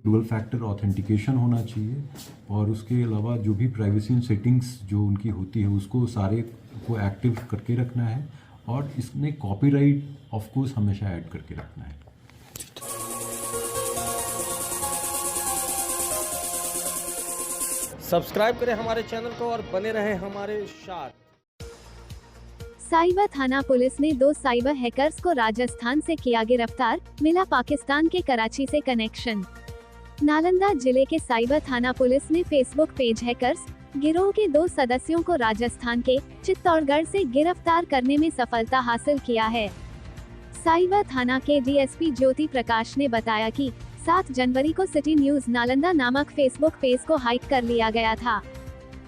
Dual factor authentication होना चाहिए और उसके अलावा जो भी प्राइवेसी सेटिंग्स जो उनकी होती है उसको सारे को एक्टिव करके रखना है और इसमें कॉपीराइट ऑफ कोर्स हमेशा ऐड करके रखना है। सब्सक्राइब करें हमारे चैनल को और बने रहें हमारे साथ। साइबर थाना पुलिस ने 2 साइबर हैकर्स को राजस्थान से किया गिरफ्तार, मिला पाकिस्तान के कराची से कनेक्शन। नालंदा जिले के साइबर थाना पुलिस ने फेसबुक पेज हैकर्स गिरोह के 2 सदस्यों को राजस्थान के चित्तौड़गढ़ से गिरफ्तार करने में सफलता हासिल किया है। साइबर थाना के डीएसपी ज्योति प्रकाश ने बताया कि 7 जनवरी को सिटी न्यूज नालंदा नामक फेसबुक पेज को हैक कर लिया गया था।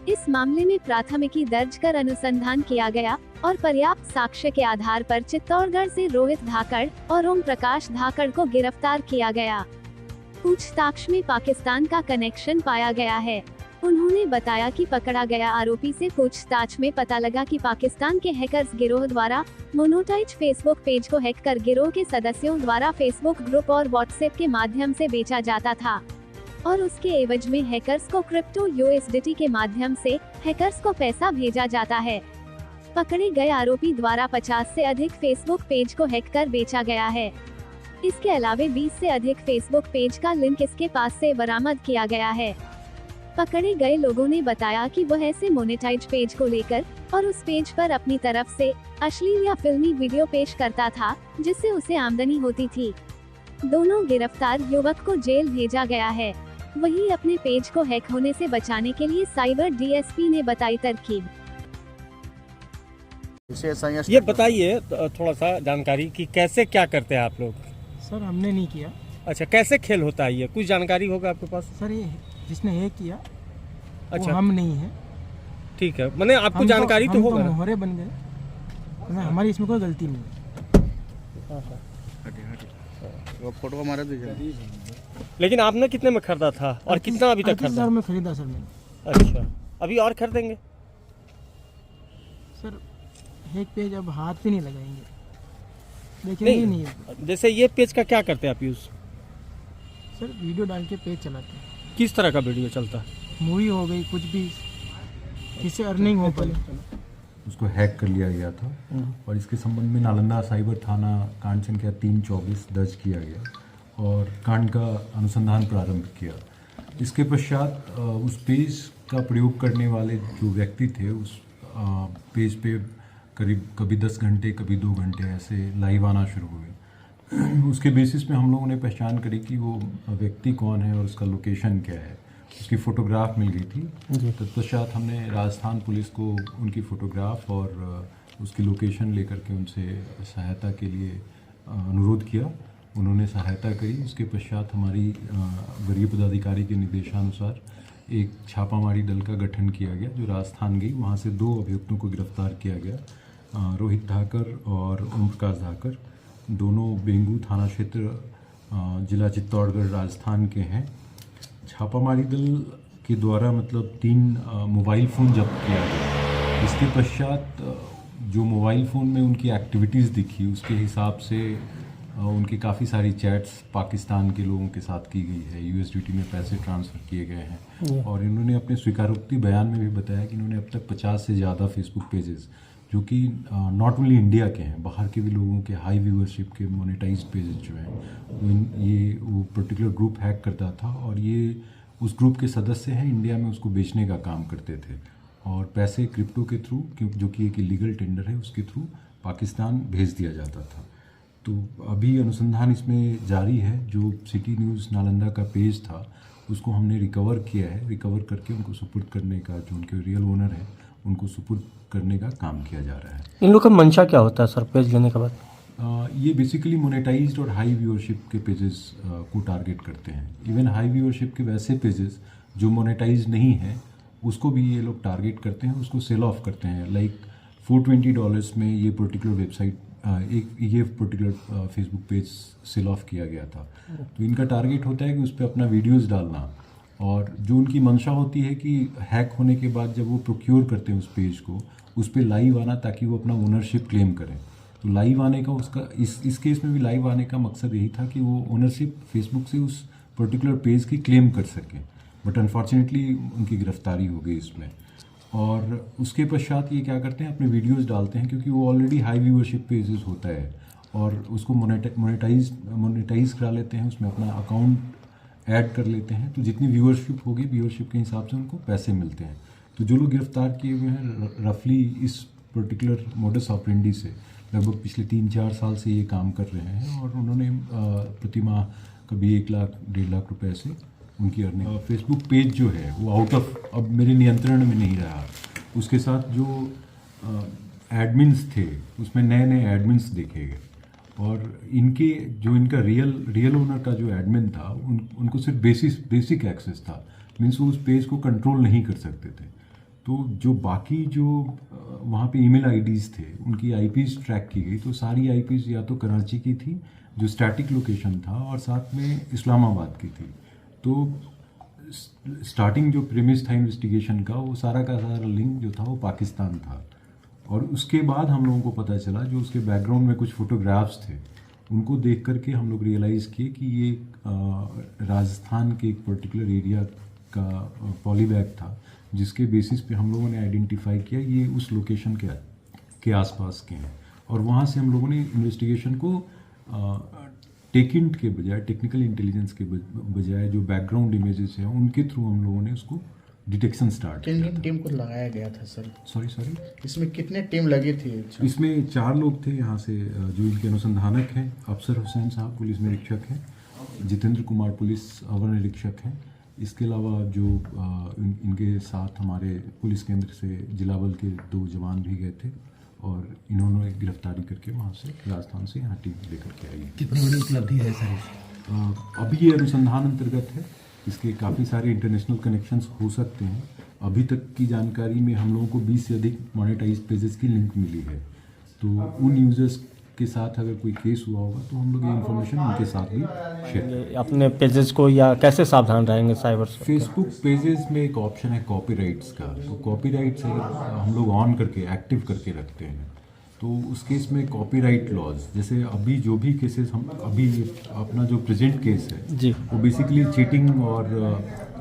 इस मामले में प्राथमिकी दर्ज कर अनुसंधान किया गया और पर्याप्त साक्ष्य के आधार पर चित्तौड़गढ़ से रोहित धाकड़ और ओम प्रकाश धाकड़ को गिरफ्तार किया गया। पूछताछ में पाकिस्तान का कनेक्शन पाया गया है। उन्होंने बताया कि पकड़ा गया आरोपी से पूछताछ में पता लगा कि पाकिस्तान के हैकर्स गिरोह द्वारा मोनेटाइज फेसबुक पेज को हैक कर गिरोह के सदस्यों द्वारा फेसबुक ग्रुप और व्हाट्सएप के माध्यम से बेचा जाता था और उसके एवज में हैकर्स को क्रिप्टो यूएसडीटी के माध्यम से हैकर्स को पैसा भेजा जाता है। पकड़े गए आरोपी द्वारा 50 से अधिक फेसबुक पेज को हैक कर बेचा गया है। इसके अलावा 20 से अधिक फेसबुक पेज का लिंक इसके पास से बरामद किया गया है। पकड़े गए लोगों ने बताया कि वह ऐसे मोनेटाइज पेज को लेकर और उस पेज पर अपनी तरफ से अश्लील या फिल्मी वीडियो पेश करता था जिससे उसे आमदनी होती थी। दोनों गिरफ्तार युवक को जेल भेजा गया है। वहीं अपने पेज को हैक होने से बचाने के लिए साइबर डीएसपी ने बताई तरकीब। ये बताइए थोड़ा सा जानकारी कि कैसे क्या करते हैं आप लोग। सर हमने नहीं किया। अच्छा, कैसे खेल होता है ये, कुछ जानकारी होगा आपके पास? सर ये जिसने हैक किया अच्छा, वो हम नहीं है। ठीक है, मैंने आपको जानकारी तो होगा। मोहरे बन गए, हमारी इसमें कोई गलती नहीं है। फोटो हमारा दीजिए। लेकिन आपने कितने में खरीदा था और कितना अभी तक खरीदा? में खरीदा सर मैंने। अच्छा, अभी और खरीदेंगे? सर हैक पेज अब हाथ पे नहीं लगाएंगे, देखेंगे नहीं है। जैसे ये पेज का क्या करते हैं आप यूज? सर वीडियो डाल के पेज चलाते हैं। किस तरह का वीडियो चलता है? मूवी हो गई, कुछ भी जिससे अर्निंग हो पाए। उसको हैक कर लिया गया था और इसके संबंध में नालंदा साइबर थाना कांड संख्या 324 दर्ज किया गया और कांड का अनुसंधान प्रारंभ किया। इसके पश्चात उस पेज का प्रयोग करने वाले जो व्यक्ति थे उस पेज पे करीब कभी 10 घंटे कभी 2 घंटे ऐसे लाइव आना शुरू हुए। उसके बेसिस पे हम लोगों ने पहचान करी कि वो व्यक्ति कौन है और उसका लोकेशन क्या है। उसकी फ़ोटोग्राफ मिल गई थी। तत्पश्चात हमने राजस्थान पुलिस को उनकी फ़ोटोग्राफ और उसकी लोकेशन लेकर के उनसे सहायता के लिए अनुरोध किया। उन्होंने सहायता करी। उसके पश्चात हमारी वरीय पदाधिकारी के निर्देशानुसार एक छापामारी दल का गठन किया गया जो राजस्थान गई। वहाँ से 2 अभियुक्तों को गिरफ्तार किया गया, रोहित धाकर और ओम प्रकाश धाकर। दोनों बेंगू थाना क्षेत्र जिला चित्तौड़गढ़ राजस्थान के हैं। छापामारी दल के द्वारा मतलब 3 मोबाइल फ़ोन जब्त किया गया। इसके पश्चात जो मोबाइल फ़ोन में उनकी एक्टिविटीज़ दिखी उसके हिसाब से उनकी काफ़ी सारी चैट्स पाकिस्तान के लोगों के साथ की गई है। यूएसडीटी में पैसे ट्रांसफ़र किए गए हैं और इन्होंने अपने स्वीकारोक्ति बयान में भी बताया कि इन्होंने अब तक 50 से ज़्यादा फेसबुक पेजेस जो कि नॉट ओनली इंडिया के हैं, बाहर के भी लोगों के हाई व्यूअरशिप के मोनेटाइज्ड पेजेस जो हैं वो पर्टिकुलर ग्रुप हैक करता था और ये उस ग्रुप के सदस्य हैं, इंडिया में उसको बेचने का काम करते थे और पैसे क्रिप्टो के थ्रू जो कि एक इलीगल टेंडर है उसके थ्रू पाकिस्तान भेज दिया जाता था। तो अभी अनुसंधान इसमें जारी है। जो सिटी न्यूज़ नालंदा का पेज था उसको हमने रिकवर किया है। रिकवर करके उनको सुपुर्द करने का, जो उनके रियल ओनर हैं उनको सुपुर्द करने का काम किया जा रहा है। इन लोग का मंशा क्या होता है सर पेज लेने के बाद? ये बेसिकली मोनेटाइज्ड और हाई व्यूअरशिप के पेजेस को टारगेट करते हैं। इवन हाई व्यूअरशिप के वैसे पेजेस जो मोनेटाइज नहीं है उसको भी ये लोग टारगेट करते हैं, उसको सेल ऑफ करते हैं। लाइक $420 में ये पर्टिकुलर वेबसाइट ये particular Facebook page sell off किया गया था। तो इनका टारगेट होता है कि उस पर अपना वीडियोज़ डालना और जो उनकी मंशा होती है कि हैक होने के बाद जब वो प्रोक्योर करते हैं उस पेज को उस पर लाइव आना ताकि वो अपना ओनरशिप क्लेम करें। तो लाइव आने का उसका इस केस में भी लाइव आने का मकसद यही था कि वो ओनरशिप फेसबुक से उस पर्टिकुलर पेज की क्लेम कर सकें, बट अनफॉर्चुनेटली उनकी गिरफ्तारी हो गई इसमें। और उसके पश्चात ये क्या करते हैं, अपने वीडियोस डालते हैं, क्योंकि वो ऑलरेडी हाई व्यूअरशिप पेजेस होता है, और उसको मोनेटाइज करा लेते हैं, उसमें अपना अकाउंट ऐड कर लेते हैं। तो जितनी व्यूअरशिप होगी, व्यूअरशिप के हिसाब से उनको पैसे मिलते हैं। तो जो लोग गिरफ्तार किए हुए हैं रफली इस पर्टिकुलर मोडस ऑपरेंडी से लगभग पिछले 3-4 साल से ये काम कर रहे हैं, और उन्होंने प्रतिमाह कभी 1 लाख 1.5 लाख रुपए से उनकी अर्निंग। फेसबुक पेज जो है वो आउट ऑफ अब मेरे नियंत्रण में नहीं रहा। उसके साथ जो एडमिन्स थे उसमें नए नए एडमिन्स देखे गए, और इनका रियल ओनर का जो एडमिन था उनको सिर्फ बेसिक एक्सेस था, मीन्स वो उस पेज को कंट्रोल नहीं कर सकते थे। तो जो बाकी जो वहाँ पे ईमेल आईडीज़ थे उनकी आईपीज़ ट्रैक की गई, तो सारी आईपीज़ या तो कराची की थी जो स्टैटिक लोकेशन था, और साथ में इस्लामाबाद की थी। तो स्टार्टिंग जो प्रीमिस था इन्वेस्टिगेशन का, वो सारा का सारा लिंक जो था वो पाकिस्तान था। और उसके बाद हम लोगों को पता चला, जो उसके बैकग्राउंड में कुछ फोटोग्राफ्स थे उनको देख करके हम लोग रियलाइज़ किए कि ये राजस्थान के एक पर्टिकुलर एरिया का पॉलीबैग था, जिसके बेसिस पे हम लोगों ने आइडेंटिफाई किया ये उस लोकेशन के आसपास के हैं। और वहाँ से हम लोगों ने इन्वेस्टिगेशन को टेकिंट के बजाय, टेक्निकल इंटेलिजेंस के बजाय जो बैकग्राउंड इमेजेस हैं उनके थ्रू हम लोगों ने उसको डिटेक्शन स्टार्ट किया। किन टीम को लगाया गया था सर? सॉरी इसमें कितने टीम लगी थी? इसमें 4 लोग थे यहाँ से, जो इनके अनुसंधानक हैं। अफसर हुसैन साहब पुलिस निरीक्षक हैं, जितेंद्र कुमार पुलिस अवर निरीक्षक हैं। इसके अलावा जो इनके साथ हमारे पुलिस केंद्र से जिला बल के 2 जवान भी गए थे, और इन्होंने गिरफ्तारी करके वहाँ से राजस्थान से यहाँ टीम लेकर के आई है। कितनी बड़ी उपलब्धि है सर? अभी ये अनुसंधान अंतर्गत है, इसके काफ़ी सारे इंटरनेशनल कनेक्शंस हो सकते हैं। अभी तक की जानकारी में हम लोगों को 20 से अधिक मोनेटाइज पेजेस की लिंक मिली है। तो उन यूजर्स के साथ अगर कोई केस हुआ होगा तो हम लोग ये इन्फॉर्मेशन उनके साथ भी शेयर करेंगे। अपने पेजेस को या कैसे सावधान रहेंगे साइबर से? फेसबुक पेजेस में एक ऑप्शन है कॉपीराइट्स का, तो कॉपीराइट्स अगर हम लोग ऑन करके एक्टिव करके रखते हैं तो उस केस में कॉपीराइट लॉज, जैसे अभी जो भी केसेस हम अभी अपना जो प्रेजेंट केस है जी, वो बेसिकली चीटिंग और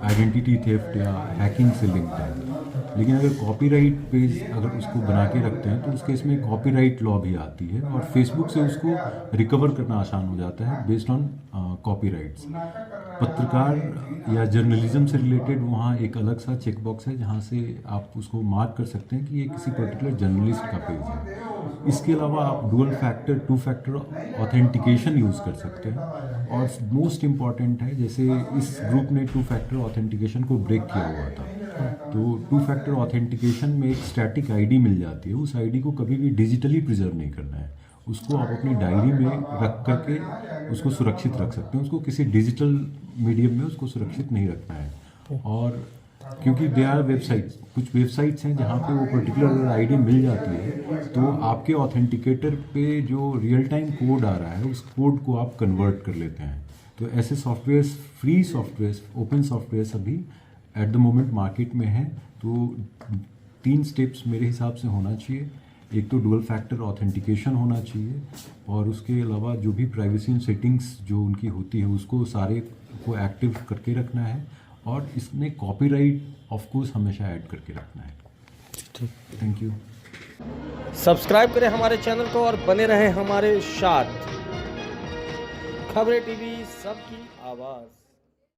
आइडेंटिटी थेफ्ट या हैकिंग से लिंक्ड है। लेकिन अगर कॉपीराइट पेज अगर उसको बना के रखते हैं तो उस केस में कॉपीराइट लॉ भी आती है, और फेसबुक से उसको रिकवर करना आसान हो जाता है बेस्ड ऑन कॉपीराइट्स। पत्रकार या जर्नलिज्म से रिलेटेड वहाँ एक अलग सा चेकबॉक्स है जहाँ से आप उसको मार्क कर सकते हैं कि ये किसी पर्टिकुलर जर्नलिस्ट का पेज है। इसके अलावा आप dual factor 2 factor authentication use कर सकते हैं, और मोस्ट इम्पॉर्टेंट है, जैसे इस ग्रुप ने 2 फैक्टर ऑथेंटिकेशन को ब्रेक किया हुआ था, तो 2 फैक्टर ऑथेंटिकेशन में एक स्टैटिक आईडी मिल जाती है। उस आईडी को कभी भी डिजिटली प्रिजर्व नहीं करना है, उसको आप अपनी डायरी में रख करके उसको सुरक्षित रख सकते हैं। उसको किसी डिजिटल मीडियम में उसको सुरक्षित नहीं रखना है। और क्योंकि दे आर वेबसाइट्स, कुछ वेबसाइट्स हैं जहाँ पे वो पर्टिकुलर आईडी मिल जाती है, तो आपके ऑथेंटिकेटर पे जो रियल टाइम कोड आ रहा है उस कोड को आप कन्वर्ट कर लेते हैं। तो ऐसे software, free software, open software अभी एट द मोमेंट मार्केट में है। तो 3 स्टेप्स मेरे हिसाब से होना चाहिए। एक तो डुअल फैक्टर ऑथेंटिकेशन होना चाहिए, और उसके अलावा जो भी प्राइवेसी सेटिंग्स जो उनकी होती है उसको सारे को एक्टिव करके रखना है, और इसमें कॉपीराइट ऑफ कोर्स हमेशा ऐड करके रखना है। ठीक, थैंक यू। सब्सक्राइब करें हमारे चैनल को और बने रहें हमारे साथ। खबरें टीवी, सबकी आवाज़।